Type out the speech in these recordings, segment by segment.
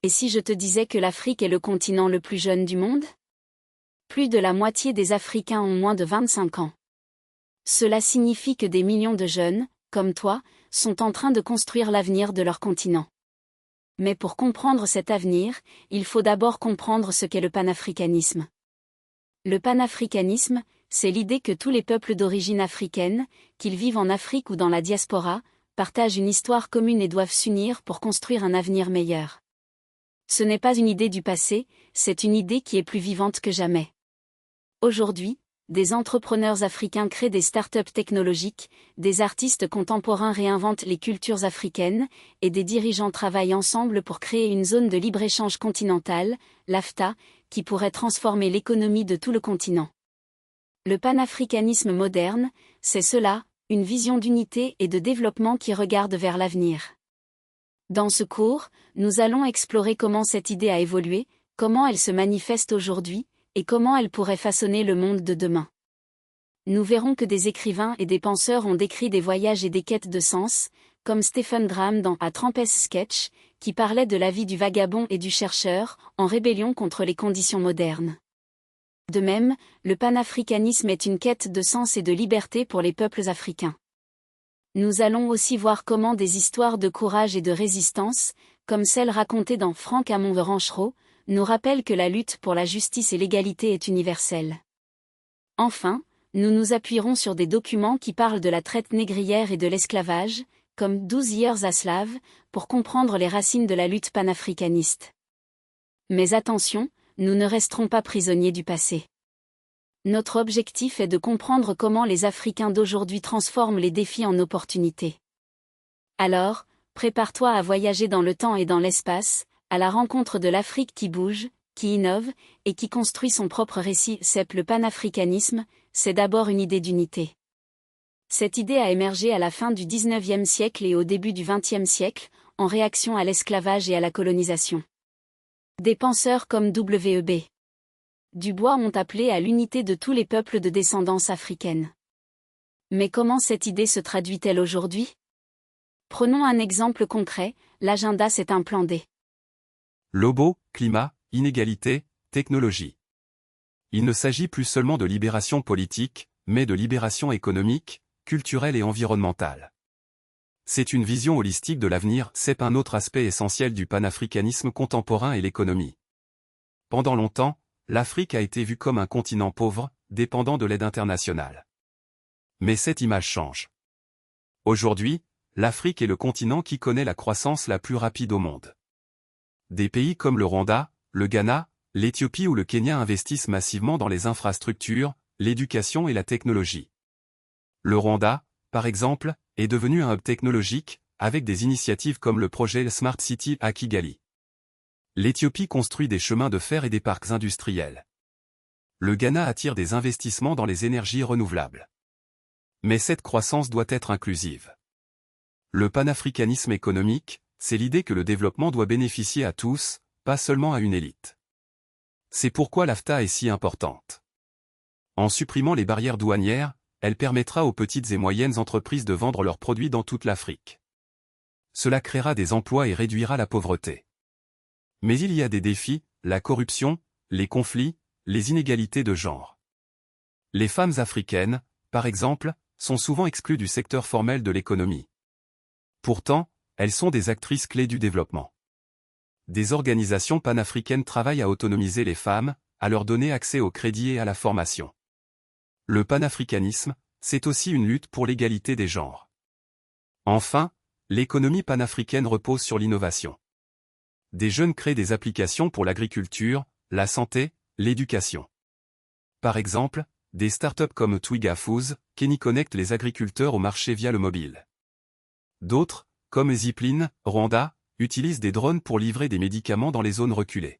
Et si je te disais que l'Afrique est le continent le plus jeune du monde? Plus de la moitié des Africains ont moins de 25 ans. Cela signifie que des millions de jeunes, comme toi, sont en train de construire l'avenir de leur continent. Mais pour comprendre cet avenir, il faut d'abord comprendre ce qu'est le panafricanisme. Le panafricanisme, c'est l'idée que tous les peuples d'origine africaine, qu'ils vivent en Afrique ou dans la diaspora, partagent une histoire commune et doivent s'unir pour construire un avenir meilleur. Ce n'est pas une idée du passé, c'est une idée qui est plus vivante que jamais. Aujourd'hui, des entrepreneurs africains créent des startups technologiques, des artistes contemporains réinventent les cultures africaines, et des dirigeants travaillent ensemble pour créer une zone de libre-échange continentale, l'AFTA, qui pourrait transformer l'économie de tout le continent. Le panafricanisme moderne, c'est cela, une vision d'unité et de développement qui regarde vers l'avenir. Dans ce cours, nous allons explorer comment cette idée a évolué, comment elle se manifeste aujourd'hui, et comment elle pourrait façonner le monde de demain. Nous verrons que des écrivains et des penseurs ont décrit des voyages et des quêtes de sens, comme Stephen Graham dans A Tempest Sketch, qui parlait de la vie du vagabond et du chercheur, en rébellion contre les conditions modernes. De même, le panafricanisme est une quête de sens et de liberté pour les peuples africains. Nous allons aussi voir comment des histoires de courage et de résistance, comme celle racontée dans Frank Amon the Ranchero, nous rappellent que la lutte pour la justice et l'égalité est universelle. Enfin, nous nous appuierons sur des documents qui parlent de la traite négrière et de l'esclavage, comme 12 Years a Slave, pour comprendre les racines de la lutte panafricaniste. Mais attention, nous ne resterons pas prisonniers du passé. Notre objectif est de comprendre comment les Africains d'aujourd'hui transforment les défis en opportunités. Alors, prépare-toi à voyager dans le temps et dans l'espace, à la rencontre de l'Afrique qui bouge, qui innove, et qui construit son propre récit. Le panafricanisme, c'est d'abord une idée d'unité. Cette idée a émergé à la fin du XIXe siècle et au début du XXe siècle, en réaction à l'esclavage et à la colonisation. Des penseurs comme W.E.B. Du Bois ont appelé à l'unité de tous les peuples de descendance africaine. Mais comment cette idée se traduit-elle aujourd'hui? Prenons un exemple concret, l'agenda c'est un plan D. Lobo, climat, inégalité, technologie. Il ne s'agit plus seulement de libération politique, mais de libération économique, culturelle et environnementale. C'est une vision holistique de l'avenir, c'est un autre aspect essentiel du panafricanisme contemporain et l'économie. Pendant longtemps, l'Afrique a été vue comme un continent pauvre, dépendant de l'aide internationale. Mais cette image change. Aujourd'hui, l'Afrique est le continent qui connaît la croissance la plus rapide au monde. Des pays comme le Rwanda, le Ghana, l'Éthiopie ou le Kenya investissent massivement dans les infrastructures, l'éducation et la technologie. Le Rwanda, par exemple, est devenu un hub technologique, avec des initiatives comme le projet Smart City à Kigali. L'Éthiopie construit des chemins de fer et des parcs industriels. Le Ghana attire des investissements dans les énergies renouvelables. Mais cette croissance doit être inclusive. Le panafricanisme économique, c'est l'idée que le développement doit bénéficier à tous, pas seulement à une élite. C'est pourquoi l'AFTA est si importante. En supprimant les barrières douanières, elle permettra aux petites et moyennes entreprises de vendre leurs produits dans toute l'Afrique. Cela créera des emplois et réduira la pauvreté. Mais il y a des défis, la corruption, les conflits, les inégalités de genre. Les femmes africaines, par exemple, sont souvent exclues du secteur formel de l'économie. Pourtant, elles sont des actrices clés du développement. Des organisations panafricaines travaillent à autonomiser les femmes, à leur donner accès au crédit et à la formation. Le panafricanisme, c'est aussi une lutte pour l'égalité des genres. Enfin, l'économie panafricaine repose sur l'innovation. Des jeunes créent des applications pour l'agriculture, la santé, l'éducation. Par exemple, des startups comme Twiga Foods, qui connectent les agriculteurs au marché via le mobile. D'autres, comme Zipline, Rwanda, utilisent des drones pour livrer des médicaments dans les zones reculées.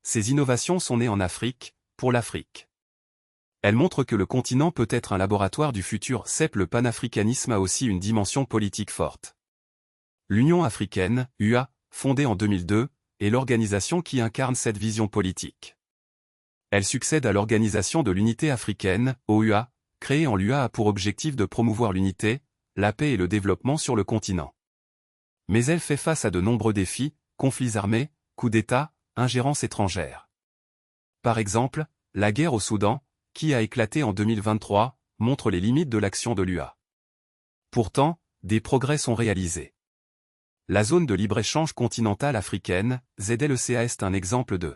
Ces innovations sont nées en Afrique, pour l'Afrique. Elles montrent que le continent peut être un laboratoire du futur. Le panafricanisme a aussi une dimension politique forte. L'Union africaine, UA, fondée en 2002, est l'organisation qui incarne cette vision politique. Elle succède à l'Organisation de l'Unité africaine, OUA, créée en l'UA a pour objectif de promouvoir l'unité, la paix et le développement sur le continent. Mais elle fait face à de nombreux défis, conflits armés, coup d'État, ingérence étrangère. Par exemple, la guerre au Soudan, qui a éclaté en 2023, montre les limites de l'action de l'UA. Pourtant, des progrès sont réalisés. La zone de libre-échange continentale africaine, ZLECA, est un exemple de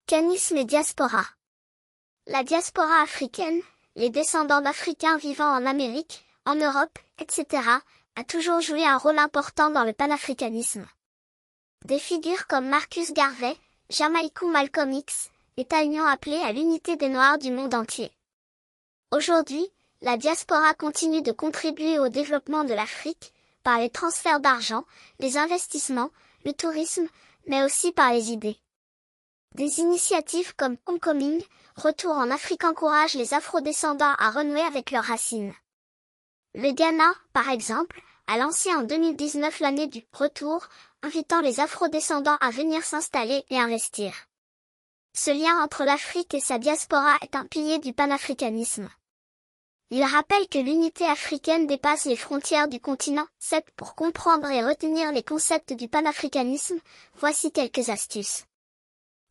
Canisme et diaspora. La diaspora africaine, les descendants d'Africains vivant en Amérique, en Europe, etc., a toujours joué un rôle important dans le panafricanisme. Des figures comme Marcus Garvey, Jamaica Malcolm X, ayant appelé à l'unité des Noirs du monde entier. Aujourd'hui, la diaspora continue de contribuer au développement de l'Afrique, par les transferts d'argent, les investissements, le tourisme, mais aussi par les idées. Des initiatives comme Homecoming, Retour en Afrique encouragent les afrodescendants à renouer avec leurs racines. Le Ghana, par exemple, a lancé en 2019 l'année du Retour, invitant les afrodescendants à venir s'installer et investir. Ce lien entre l'Afrique et sa diaspora est un pilier du panafricanisme. Il rappelle que l'unité africaine dépasse les frontières du continent. Pour comprendre et retenir les concepts du panafricanisme, voici quelques astuces.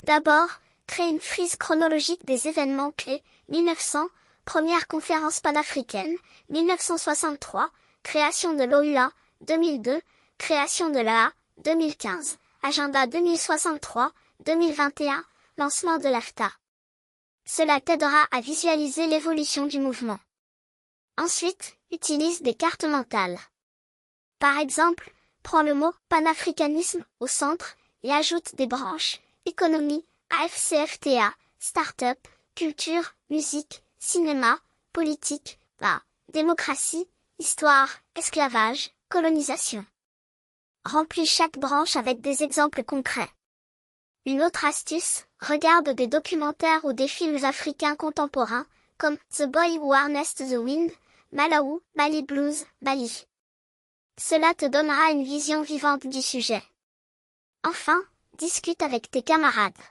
D'abord, créer une frise chronologique des événements clés. 1900, première conférence panafricaine. 1963, création de l'OUA. 2002, création de l'AA. 2015, agenda 2063, 2021, lancement de l'AFTA. Cela t'aidera à visualiser l'évolution du mouvement. Ensuite, utilise des cartes mentales. Par exemple, prends le mot « panafricanisme » au centre et ajoute des branches, économie, AFCFTA, start-up, culture, musique, cinéma, politique, démocratie, histoire, esclavage, colonisation. Remplis chaque branche avec des exemples concrets. Une autre astuce, regarde des documentaires ou des films africains contemporains, comme The Boy Who Harnessed the Wind, Malawi, Mali Blues, Bali. Cela te donnera une vision vivante du sujet. Enfin, discute avec tes camarades.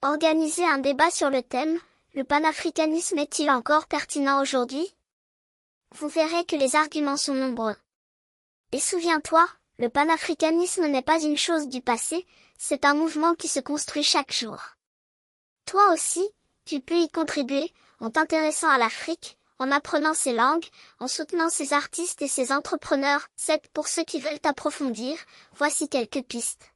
Organisez un débat sur le thème « Le panafricanisme est-il encore pertinent aujourd'hui ?» Vous verrez que les arguments sont nombreux. Et souviens-toi, le panafricanisme n'est pas une chose du passé, c'est un mouvement qui se construit chaque jour. Toi aussi, tu peux y contribuer, en t'intéressant à l'Afrique, en apprenant ses langues, en soutenant ses artistes et ses entrepreneurs. Pour ceux qui veulent approfondir, voici quelques pistes.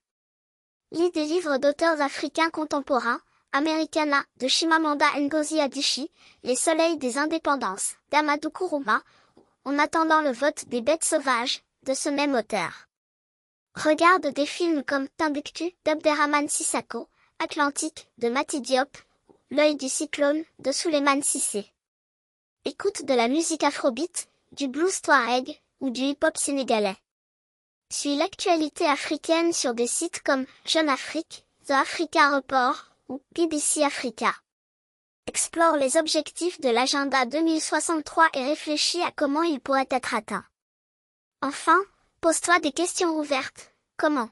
Lis des livres d'auteurs africains contemporains, Americana, de Chimamanda Ngozi Adichie, Les soleils des indépendances, d'Amadou Kourouma, En attendant le vote des bêtes sauvages, de ce même auteur. Regarde des films comme Timbuktu, d'Abderrahmane Sissako, Atlantique, de Mati Diop, L'œil du cyclone, de Souleymane Cissé. Écoute de la musique afrobeat, du blues touareg, ou du hip-hop sénégalais. Suis l'actualité africaine sur des sites comme Jeune Afrique, The Africa Report, ou BBC Africa. Explore les objectifs de l'agenda 2063 et réfléchis à comment ils pourraient être atteints. Enfin, pose-toi des questions ouvertes. Comment